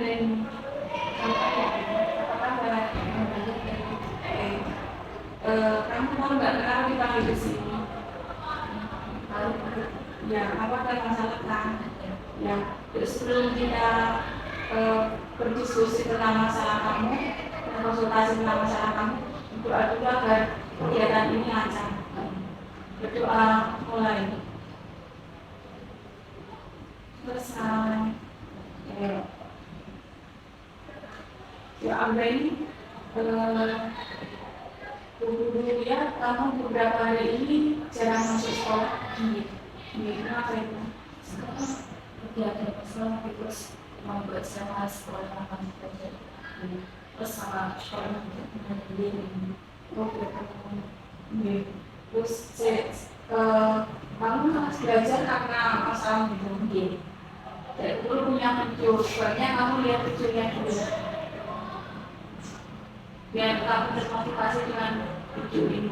ini apakah ada yang banyak dari kamu mau nggak kenal dipanggil di sini? Ya, apa ada masalah kan? Ya, terus sebelum kita berdiskusi tentang masalah kamu dan konsultasi tentang masalah kamu, berdoa dulu agar kegiatan ini lancar. Berdoa mulai. Terus ya Anda ini dulu ya, kamu beberapa hari ini jarang masuk sekolah. Kenapa itu? Kegiatan sekolah terus membuat sama sekolah akan belajar terus sama sekolah sendiri. Terus kamu harus belajar karena masalah gitu. Jadi dulu punya video, soalnya kamu lihat videonya dulu. Biar kamu termotivasi dengan video ini.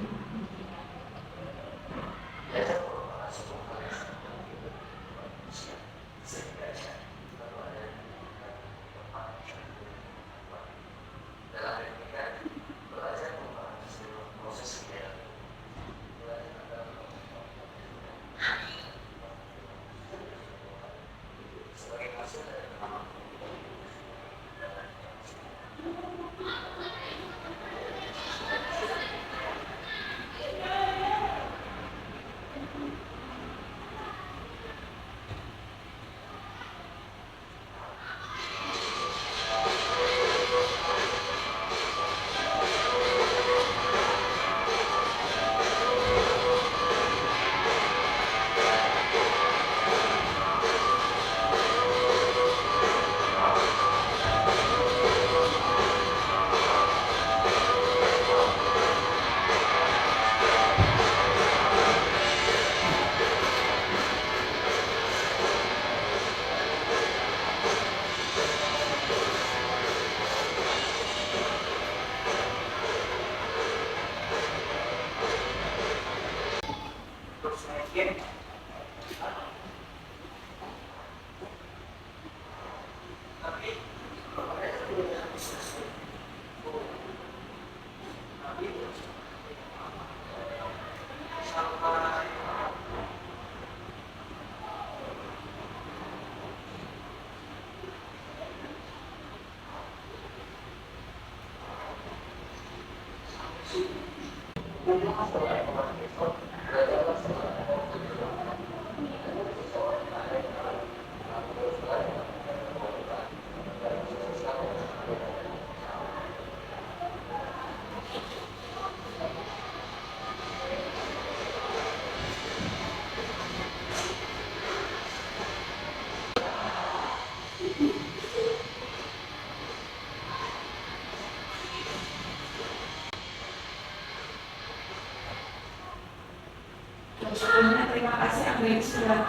Sebelumnya terima kasih Anda yang sudah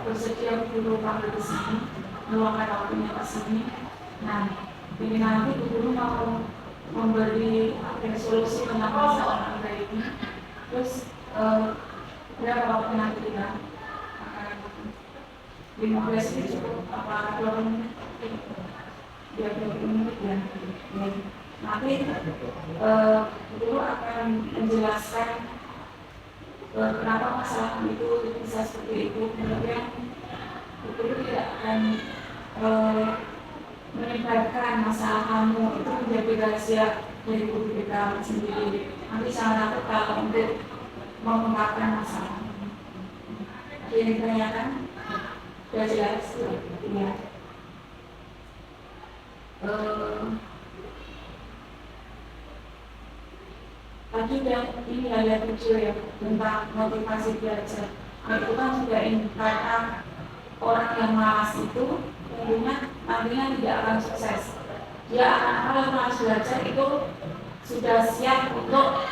bersedia guru panggil ke sini, meluangkan waktunya ke sini. Nah, ini nanti guru mau memberi solusi tentang masalah Anda ini. Terus berapa waktu nanti kita akan 15 menit cukup apa 20 menit? Ya 20 menit ya. Nanti guru akan menjelaskan kenapa masalah itu bisa seperti itu. Kemudian guru tidak akan menyebarkan masalah kamu itu menjadi rahasia dari guru kita sendiri. Nanti sangat takut kalau untuk mengungkapkan masalah. Ada yang ditanyakan? Sudah jelas? Ya. Tadi ini ada video ya tentang motivasi belajar. Nah, itu kan juga ini karena orang yang malas itu tentunya nantinya tidak akan sukses. Dia kalau malas belajar itu sudah siap untuk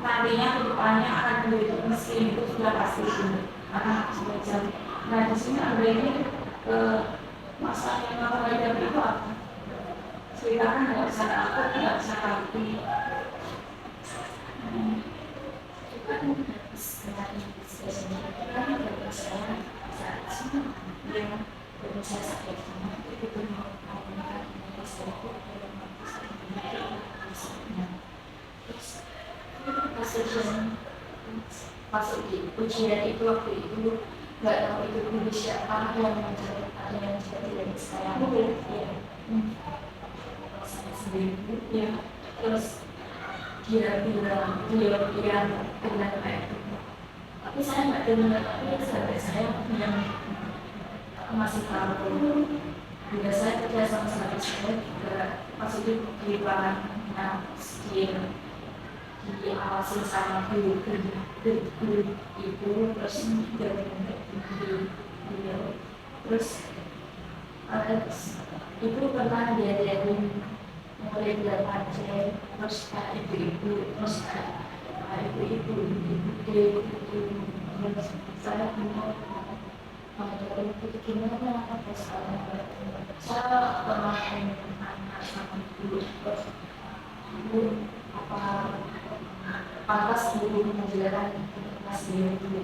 nantinya kedepannya akan menjadi miskin, itu sudah pasti itu karena malas belajar. Nah di sini ada ini masalah yang kamu hadapi itu apa? Ceritakan, nggak usah takut, nggak usah kaku. Saya sakit, itu ujian itu waktu itu nggak tahu itu guru siapa yang mengajar, ada yang juga tidak bisa saya. Iya. Saya sendiri. Ya. Terus dia bilang benar kayak gitu. Tapi saya nggak dengar, tapi sahabat saya yang masih tahu. Juga saya kerja sama sahabat saya juga masih di belakangnya diawasi sama guru itu, terus terus itu pernah diajarin mulai belajar terus ibu-ibu terus ibu-ibu terus saya mau itu gimana terus saya pernah tanya sama ibu terus ibu apa pantas ibu menjelaskan masih ibu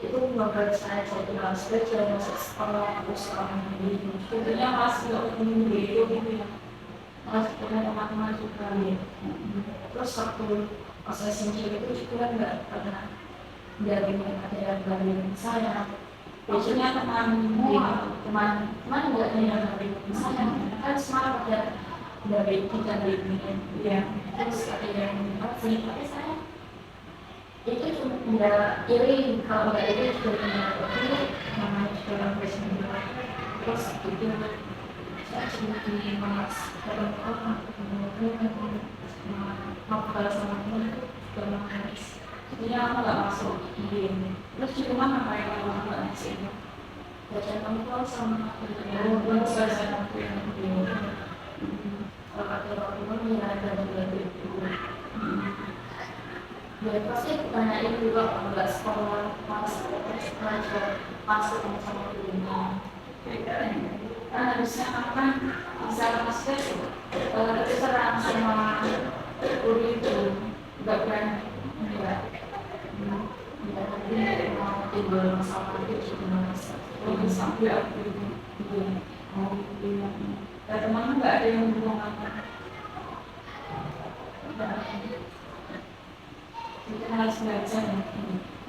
itu membuat saya jadi harus belajar masuk sekolah terus ini tentunya masih untuk itu gitu ya. Masih punya teman-teman juga terus waktu proses sendiri itu juga nggak pernah dari ada yang dari saya biasanya teman nggak ada yang dari saya kan semua ada dari kita dari ya terus ada yang masih tapi saya itu cuma nggak iri kalau nggak iri juga nggak namanya juga presiden terus itu saya cuma di malas orang mau kalau sama teman itu juga malas jadi aku nggak masuk di ini terus di rumah ngapain kalau nggak masih itu baca novel sama aku yang kalau kata orang tua ya ada itu ya pasti tanyain juga kalau nggak sekolah masuk sama dunia kan harusnya apa bisa masuk terserah sama guru itu nggak berani nggak mau timbul masalah itu gimana sampai aku itu mau bilang teman nggak ada yang ngomong apa kita harus belajar ya.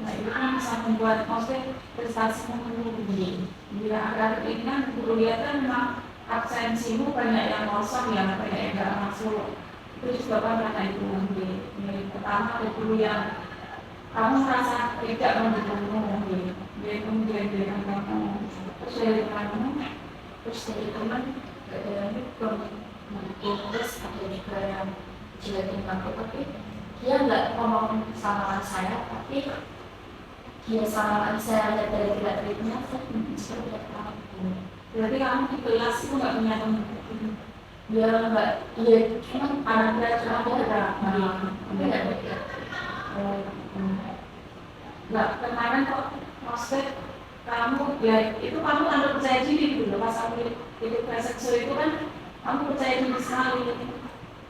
Nah itu kan bisa membuat maksudnya prestasi menurun. Bila agar ini kan guru lihat kan memang absensimu banyak yang kosong ya, banyak yang nggak masuk. Itu juga kan karena itu di pertama ada guru yang kamu merasa tidak mendukungmu, dia kemudian dari kamu, terus dari kamu, terus dari teman, dari mendukung, terus ada juga yang jelekin kamu, tapi dia nggak ngomong sama saya, tapi dia sama saya lihat dari gerak-geriknya, saya tidak tahu. Berarti kamu di kelas itu nggak punya teman? Dia nggak, dia cuma ada nggak ada. Nggak kemarin kok maksud kamu ya itu kamu tanpa percaya diri gitu loh pas kamu itu seksual itu kan kamu percaya diri sekali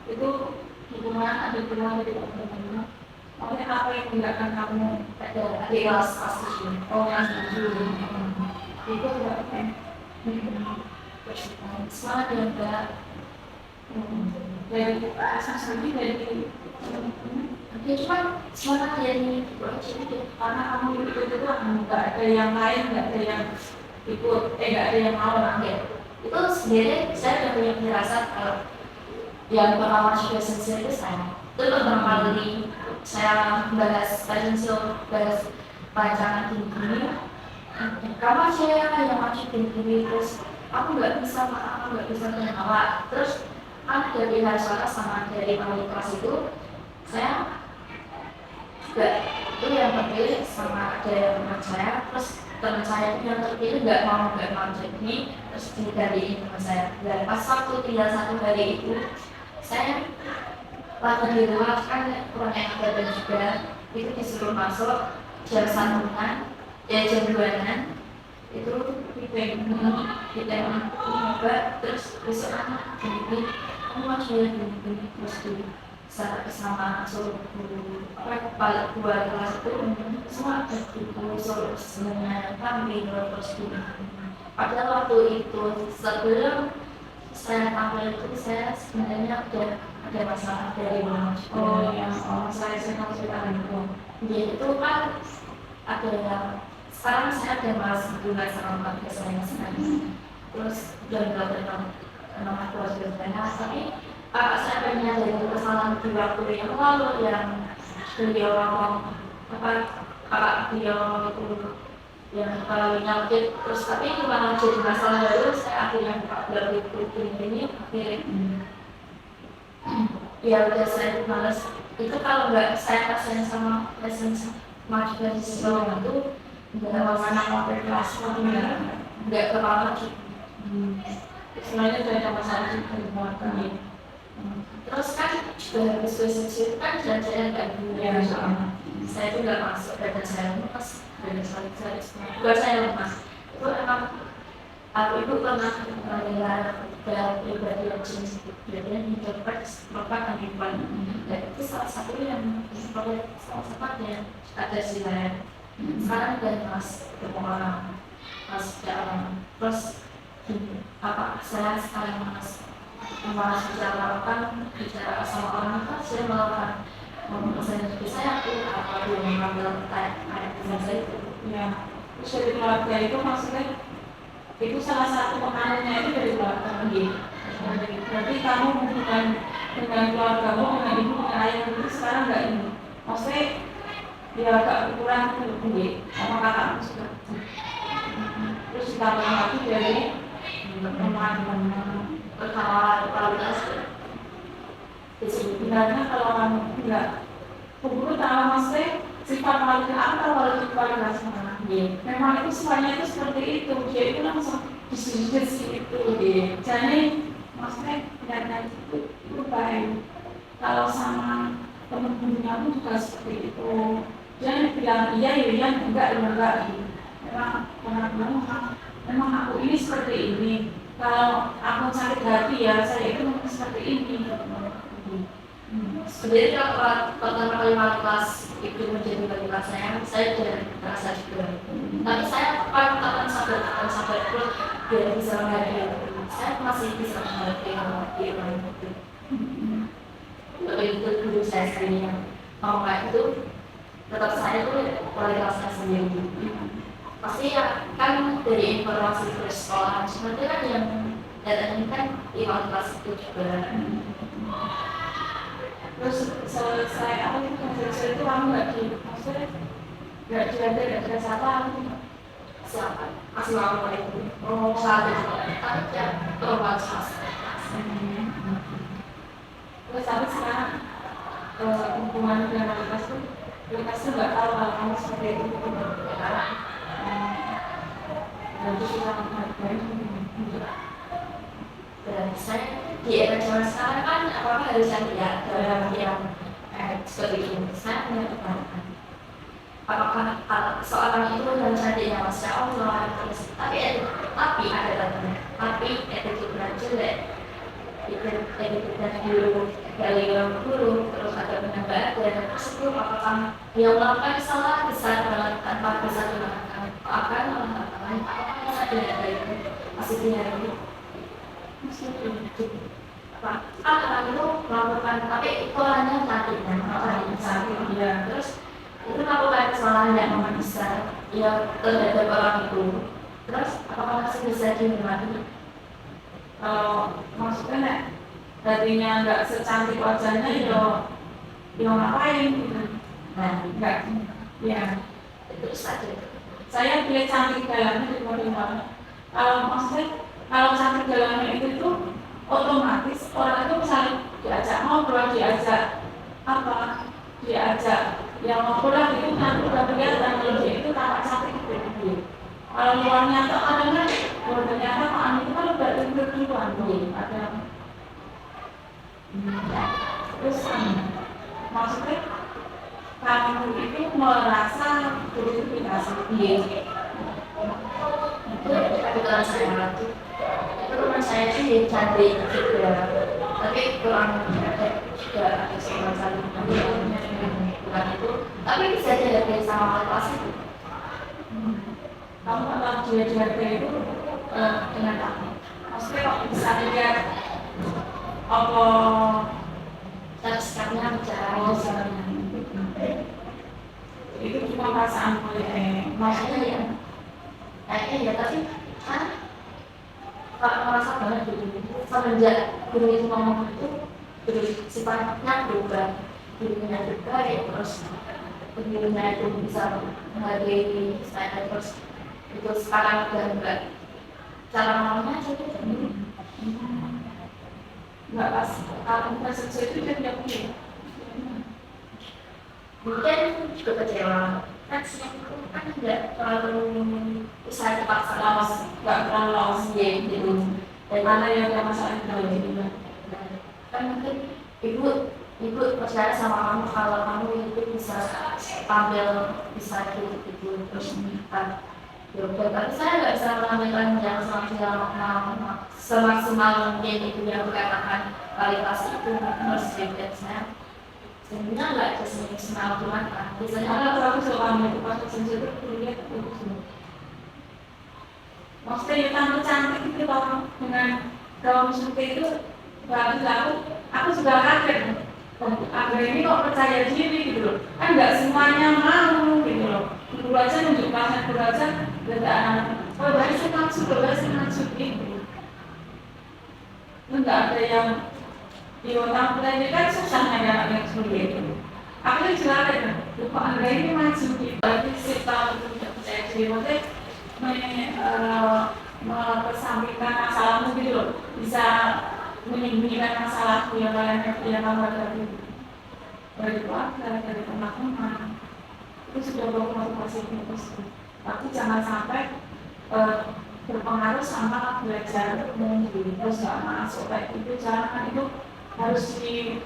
itu hubungan ada hubungan tidak benar. Maksudnya apa yang membedakan kamu di kelas pasti dulu itu berapa? Semangat yang enggak dari asal sendiri dari dia cuma semangat dari karena kamu ikut itu nggak ada yang lain nggak ada yang ikut nggak ada yang mau ya itu sebenarnya saya udah punya firasat kalau yang pertama juga sensitif itu saya itu pertama kali saya bahas rancangan tinggi kamu saya yang masuk tinggi terus aku nggak bisa menjawab terus dari Harsana sama dari wali kelas itu saya juga itu yang terpilih sama ada yang teman saya terus teman saya yang terpilih nggak mau jadi terus digantiin teman saya dan pas waktu tinggal 1 hari itu saya lagi di luar kan kurang enak badan juga itu disuruh masuk jam 1-an jam 2-an itu kita nyoba terus besok anak jadi kamu masih gini terus sama suruh guru kepala dua kelas itu semua ada guru suruh sebenarnya kami terus gini padahal waktu itu sebelum saya tampil itu saya sebenarnya ada masalah dari mana saya tahu cerita itu dia itu kan ada yang sekarang saya ada malas hubungan sama keluarga saya sendiri, terus udah nggak pernah nama keluarga saya, tapi saya pengen dari kesalahan di waktu yang lalu yang beliau ngomong apa kakak beliau itu yang nyakit, terus tapi itu malah jadi masalah baru. Saya akhirnya buka blog ini akhirnya ya udah saya males itu. Kalau nggak saya kasihan sama lesson mahasiswa itu nggak mana mau kelas nggak kenal lagi. Sebenarnya sudah ada masalah juga di keluarga. Terus kan juga habis itu kan jalan-jalan nggak Ya, saya itu nggak masuk dan saya lemas dan saya buat saya lemas itu emang aku ibu pernah mendengar dari pribadi yang jenis kepribadian introvert merupakan kehidupan, dan itu salah satu yang sebagai salah satu yang ada di saya. Sekarang dan mas berpengalaman mas dalam terus apa saya sekarang mas bicara sama orang itu saya melakukan saya aku apa yang mengambil kayak saya itu ya. Terus dari keluarga itu maksudnya itu salah satu pengaruhnya itu dari keluarga. Berarti kamu bukan dengan keluargamu, dengan ibu, dengan ayah itu sekarang nggak ini. Maksudnya dia agak kurang itu sama kakakmu juga. Terus ditambah lagi dari teman-teman kualitas sebenarnya kalau kamu enggak keburu tahu maksudnya sifat malunya apa kalau di keluarga sekarang. Memang itu semuanya itu seperti itu, dia itu langsung disini itu. Jadi maksudnya dan itu baik. Kalau sama temen-temennya pun juga seperti itu. Jangan bilang iya ya enggak gitu. Memang aku ini seperti ini. Kalau aku sakit hati ya saya itu seperti ini. Sebenarnya kalau pertama kali kelas itu menjadi bagi kelas saya sudah merasa juga. Tapi saya akan sabar terus biar bisa menghadapi. Saya masih bisa menghadapi orang itu. Tapi itu dulu saya sendiri yang mau kayak itu tetap saya tuh oleh kelasnya sendiri. Pasti ya kan dari informasi dari sekolah sebenarnya kan yang datanya kan lewat kelas itu juga. Terus selesai apa itu kamu maksudnya nggak diajar nggak ada siapa masih mau itu saat itu tapi ya terbatas. Terus tapi sekarang hubungan dengan kelas itu nggak tahu kalau kamu seperti itu nanti kita menghargai. Dan saya di era zaman sekarang kan apa harus lihat dalam yang seperti ini. Saya punya pertanyaan, apakah seorang itu dan cantiknya masya Allah tapi ada tanya tapi attitude-nya jelek, attitude-nya guru terus ada penambahan dan tersebut apakah dia melakukan kesalahan besar tanpa bisa dilakukan apakah sadar itu masih dihargai orang itu melakukan tapi itu hanya cantik ya. Terus itu melakukan kesalahan yang memang besar ya terhadap orang itu. Terus apakah masih bisa dihormati? Maksudnya tadinya nggak secantik wajahnya yo ngapain gitu. Nggak ya Itu saja. saya pilih cantik dalamnya di mana. Maksudnya kalau cantik dalamnya itu tuh otomatis orang itu misalnya diajak ngobrol, diajak yang ngobrol itu nanti udah kelihatan kalau dia itu tampak cantik gitu. Kalau luarnya tuh kadang-kadang ternyata Pak itu kan udah duluan ada. Terus maksudnya kamu itu merasa justifikasi Itu kebetulan saya itu teman saya sih cantik juga tapi kurang juga ada semacam bukan itu tapi bisa dihargai sama kelas itu. Kamu kalau dia dihargai itu dengan apa? Maksudnya kok bisa lihat apa sikapnya bicara itu juga cuma perasaan maksudnya ya ya tapi kan Pak merasa banget gitu semenjak guru itu ngomong itu terus sifatnya berubah gurunya juga ya terus gurunya itu bisa menghargai saya terus itu sekarang udah enggak cara ngomongnya gitu nggak pas kalau presentasi itu dia tidak punya mungkin juga kecewa kan sih kan nggak terlalu usaha dipaksa nggak terlalu lawas ya gitu dan mana yang ada masalah itu kan mungkin ibu percaya sama kamu kalau kamu itu bisa tampil bisa gitu terus kan ya tapi saya nggak bisa menampilkan yang semaksimal mungkin itu yang dikatakan kualitas itu harus dilihat saya sebenarnya nggak semaksimal cuman biasanya karena terlalu selama itu pas sensitif kuliah itu maksudnya tampil cantik itu kalau dengan gaun seperti itu bagus aku juga kaget Angga ini kok percaya diri gitu loh kan nggak semuanya mau gitu loh guru aja nunjuk pasien guru aja oh dari saya maksud gitu nggak ada yang di otak kita ini kan susah ada anak yang seperti itu aku juga kaget lupa Angga ini maju gitu berarti kita untuk percaya diri maksudnya mengesampingkan masalahmu gitu loh bisa menyembunyikan masalahku yang kamu hadapi dari keluarga, dari teman-teman itu sudah motivasi terus tapi jangan sampai berpengaruh sama belajar mungkin terus nggak masuk kayak itu jangan itu harus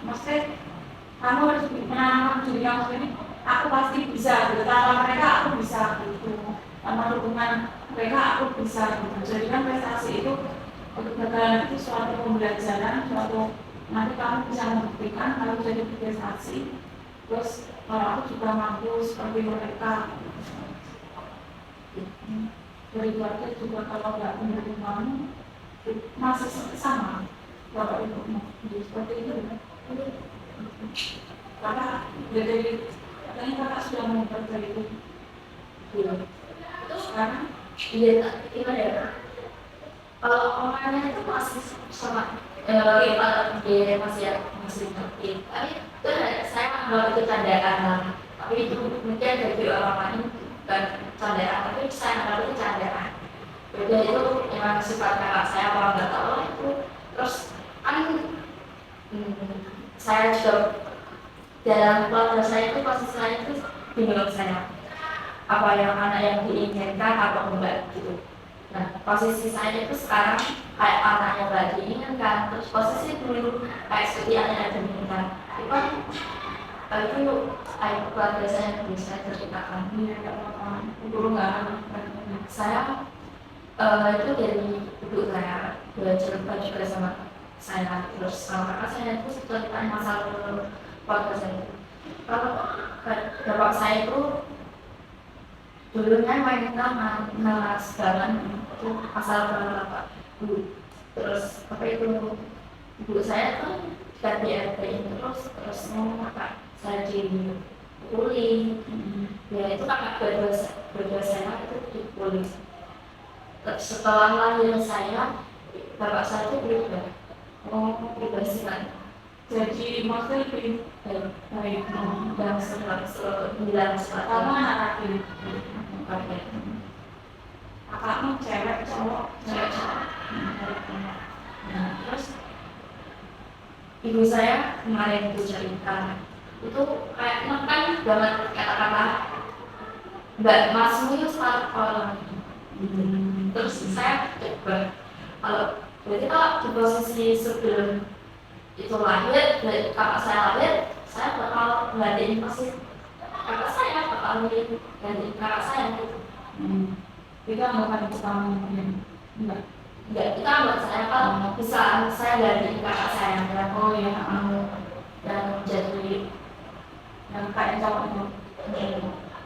maksudnya kamu harus menanamkan diri kamu sendiri aku pasti bisa gitu tanpa mereka aku bisa gitu tanpa dukungan mereka aku bisa gitu jadi kan prestasi itu kegagalan itu suatu pembelajaran, suatu nanti kamu bisa membuktikan kalau jadi prestasi. Terus kalau aku juga mampu seperti mereka. Dari keluarga juga kalau nggak mendukung kamu masih sama. Bapak ibu seperti itu. Karena dari katanya kakak sudah mempercayai itu. Terus sekarang iya gimana ya? Kalau orangnya itu masih sama dia masih ngerti tapi itu saya anggap itu candaan tapi itu mungkin dari orang lain bukan candaan tapi saya anggap itu candaan beda itu memang sifat kakak saya kalau nggak tahu itu terus kan saya juga dalam keluarga saya itu posisi saya itu bingung saya apa yang anak yang diinginkan atau enggak gitu. Nah, posisi saya itu sekarang kayak anak yang gak diinginkan, terus posisi dulu kayak seperti anak yang diinginkan. Itu kayak keluarga saya yang bisa ceritakan. guru nggak Saya itu dari ibu saya cerita juga sama saya, terus sama kakak saya itu ceritain masalah keluarga saya. Kalau bapak saya itu dulunya main nama sekarang itu asal bapak terus apa itu ibu saya kan ganti RT terus mau kakak saya dipukuli ya itu kakak berdua saya itu dipukuli setelah lahir saya bapak saya itu berubah sifat jadi maksudnya lebih baik dan setelah bilang kamu anak laki kakakmu cewek cowok terus ibu saya kemarin itu cerita itu kayak kan banget kata-kata mbak masmu itu orang terus saya coba kalau berarti kalau di posisi sebelum itu lahir dari kakak saya lahir saya bakal gantiin pasti kakak saya bakal gantiin kakak saya gitu kita nggak itu kamu enggak kita buat saya kalau bisa saya gantiin kakak saya ya oh ya dan jadi yang kayak cowok itu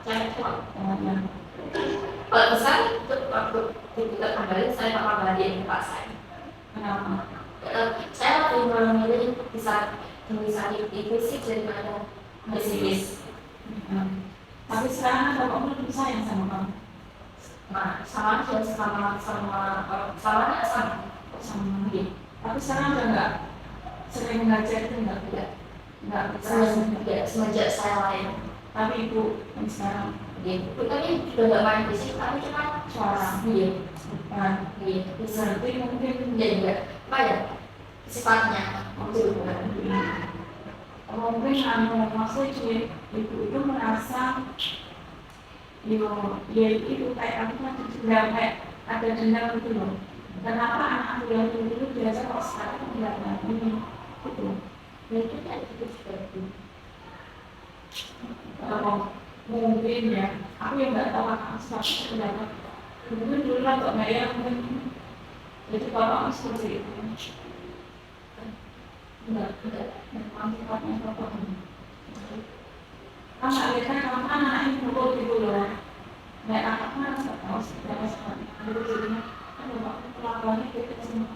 saya cuma yang kalau besar itu waktu kita kembali saya bakal gantiin kakak saya kenapa saya lebih memilih bisa di fisik daripada pesimis Tapi sekarang kan bapakmu lebih sayang sama kamu. Nah, sama aja sama salahnya sama dia. Tapi sekarang udah nggak sering ngajar itu nggak Semenjak saya lain. Tapi ibu yang sekarang Ibu tadi juga nggak main fisik, tapi cuma suara iya, iya bisa berarti mungkin dia juga apa ya sifatnya itu mungkin maksudnya cuy, ibu itu merasa dia itu kayak aku kan sudah kayak ada dendam gitu loh. Kenapa anakku yang dulu biasa kok sekarang tidak ini gitu. itu kan itu juga Mungkin ya, aku yang nggak tahu akan seperti pendapat. Mungkin dulu lah Mbak Maya mungkin jadi kalau seperti itu. Enggak, memang sifatnya bapak. Kan nggak lihat kan kamu kan anak ini pukul gitu loh. Kayak kakak kan nggak tahu seperti seperti itu jadinya kan bapak kelakuannya gitu semua.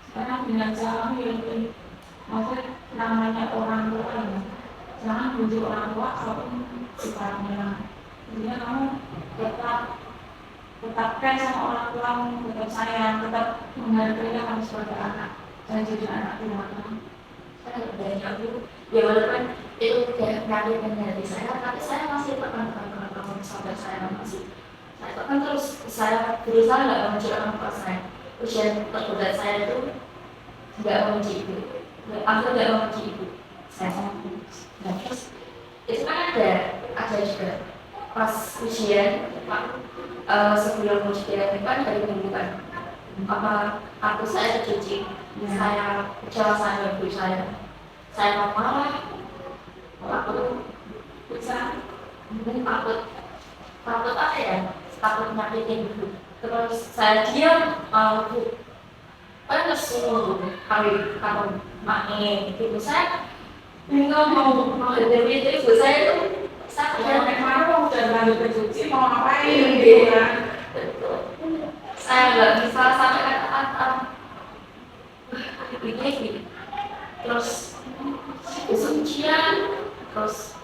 Sekarang dengan cara yang maksudnya namanya orang tua ya, jangan bujuk orang tua apapun sifatnya. Jadinya kamu tetapkan sama orang tuamu, tetap sayang, tetap menghargai kamu sebagai anak dan jadi anak durhaka. dari aku ya walaupun itu udah menyakitkan hati saya, tapi saya masih tekan kamu sampai saya masih saya tekan terus saya berusaha nggak menunjuk orang tua saya. Ujian terberat saya itu nggak mengunci ibu, aku nggak mengunci ibu saya. Nah, terus itu kan ada juga pas ujian sebelum ujian itu kan dari minggu kan apa aku saya cuci saya kecewa sama ibu saya marah aku bisa mungkin takut apa ya takut nyakitin ibu terus saya diam bu kan nesu kamu main ibu saya bingung mau dari itu ibu saya itu saya Mau dan lalu bercuci mau ngapain gitu kan? Saya nggak bisa sampai kata-kata begini terus besok ujian terus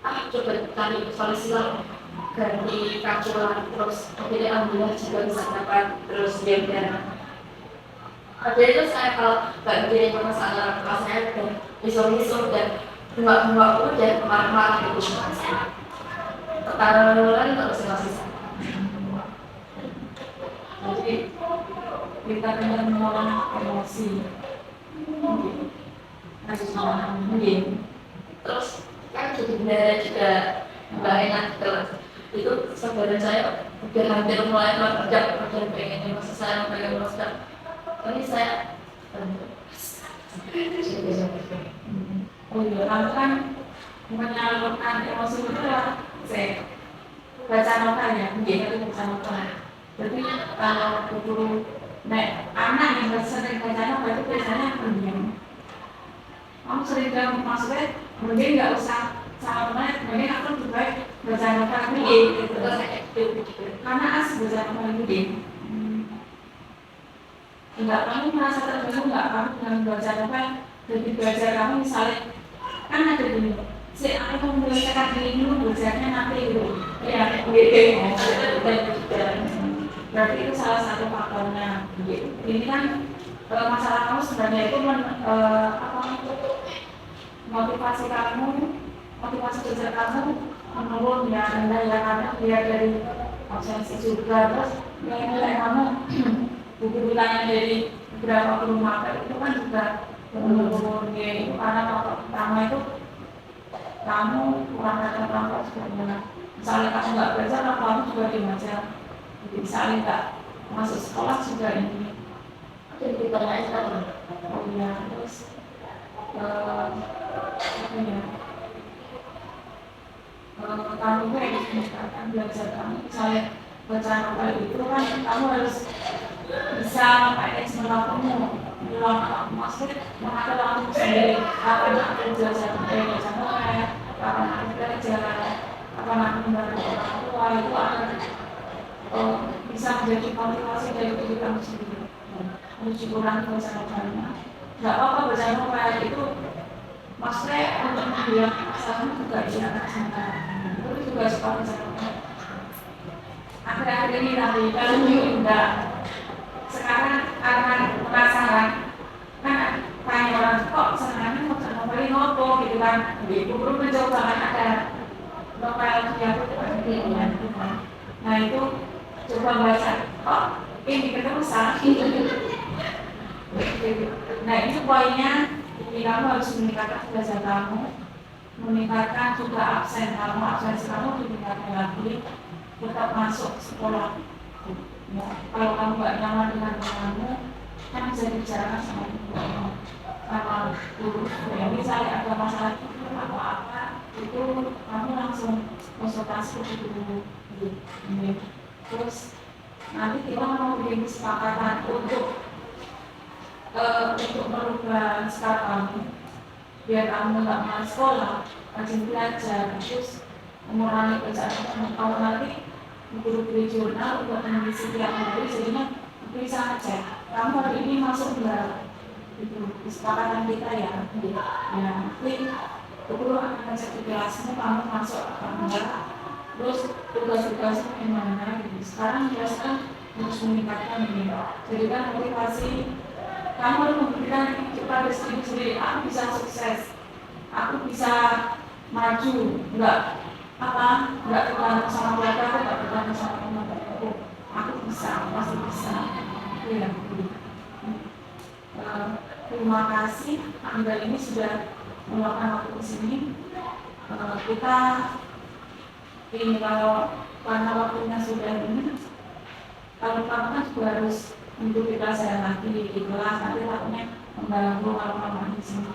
coba cari solusi lah ganti kaculan terus akhirnya alhamdulillah juga bisa dapat terus dia ada itu saya kalau nggak mikirin masalah kelas saya dan isu dan bunga dan marah-marah gitu cuma saya ketahuan terus masih Jadi kita dengan mengolah emosi. Mungkin. Terus kan jadi bendera juga nggak enak terus itu saudara saya udah hampir mulai kerja pengennya masa saya pengen master tapi saya Oh iya, kamu kan menyalurkan emosi itu lah. Saya baca novel ya, itu baca novel. Jadi kalau guru anak yang sering baca novel itu biasanya pendiam. Kamu sering maksudnya mungkin nggak usah sama teman, mungkin aku lebih baik baca novel gitu. Karena asik baca novel ini. Enggak, kamu merasa terganggu nggak kamu dengan baca novel? Jadi belajar kamu misalnya kan ada gini, aku menyelesaikan ini dulu belajarnya nanti gitu. Ya, berarti itu salah satu faktornya. Ini kan masalah kamu sebenarnya itu motivasi kamu, motivasi belajar kamu menurun ya rendah ya karena dia dari absensi juga terus nilai kamu buku bilangnya dari beberapa puluh mata itu kan juga menurun ya karena faktor pertama itu kamu kurang datang kelompok sebenarnya. Misalnya kamu nggak belajar, kamu juga dimajar. Jadi misalnya nggak masuk sekolah juga ini. jadi pertanyaan sekarang Oh iya, terus apa ya? Kamu tuh harus meningkatkan belajar kamu. Misalnya baca novel itu kan kamu harus bisa pakai semua kamu bilang maksudnya mengatur kamu sendiri kapan aku belajar baca novel kapan aku belajar kapan aku membantu orang tua itu akan bisa menjadi motivasi dari diri kamu sendiri. Harus dikurangi baca novelnya. Nggak apa-apa baca novel itu maksudnya untuk membilang masalahnya juga dia akan sementara itu juga sekolah saya akhir-akhir ini nanti kalau dulu enggak sekarang akan penasaran kan tanya orang kok sebenarnya mau novelin nopo gitu kan ibu belum mencoba kan ada novel yang nah itu coba baca kok ini keterusan nah itu poinnya jadi kamu harus meningkatkan belajar kamu meningkatkan juga absensi kamu ditingkatkan lagi tetap masuk sekolah ya, kalau kamu nggak nyaman dengan temanmu kan bisa dibicarakan sama guru ya misalnya ada masalah atau apa itu kamu langsung konsultasi ke guru terus nanti kita mau bikin kesepakatan untuk merubah sikap kamu biar kamu nggak malas sekolah rajin belajar terus mengurangi kerjaan kamu nanti guru-guru jurnal untuk mengisi tiap hari jadinya bisa ngecek kamu hari ini masuk enggak itu kesepakatan kita ya nanti guru akan ngecek di kelasmu kamu masuk apa enggak terus tugas-tugasnya gimana gitu sekarang biasanya harus meningkatkan ini jadi kan motivasi kamu harus memberikan kepada diri sendiri aku bisa sukses aku bisa maju enggak tergantung sama keluarga aku enggak tergantung sama teman aku bisa pasti bisa ya terima kasih Anda ini sudah meluangkan waktu di sini kita ini kalau karena waktunya sudah ini kalau kamu kan juga harus mengikuti pelajaran lagi di kelas nanti takutnya mengganggu kalau di sini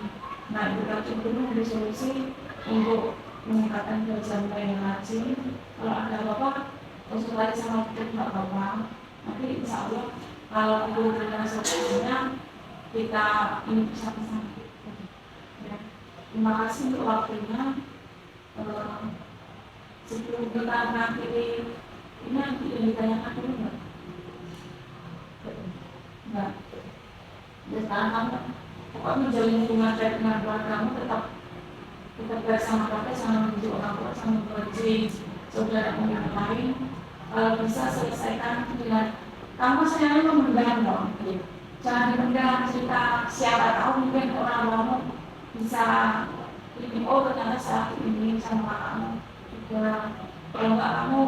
nah itu kan dulu ada solusi untuk meningkatkan belajar yang rajin kalau ada apa-apa konsultasi sama kita tidak apa-apa nanti insya Allah kalau itu dengan solusinya kita ini bersama-sama ya. Terima kasih untuk waktunya sebelum kita mengakhiri ini nanti yang ditanyakan dulu enggak dan sekarang kamu pokoknya menjalin hubungan baik dengan keluarga kamu tetap bersama keluarga sama menunjuk orang tua sama mengerti saudara yang lain kalau bisa selesaikan dengan kamu sayangnya memendam dong jangan dipendam cerita siapa tahu mungkin orang kamu bisa ini ternyata saat ini sama kamu juga kalau nggak kamu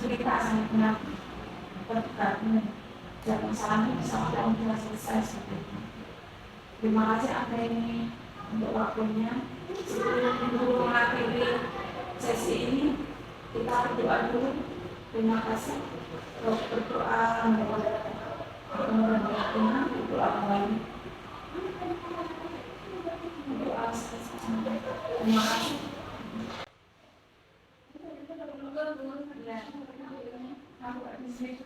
cerita sama benar terdekat jangan masalahnya bisa kamu bisa selesai seperti itu. Terima kasih Anda ini untuk waktunya. Sebelum mengakhiri sesi ini kita berdoa dulu. Terima kasih. Berdoa menurut Tuhan berdoa kembali. Berdoa terima kasih. Ya, aku di sini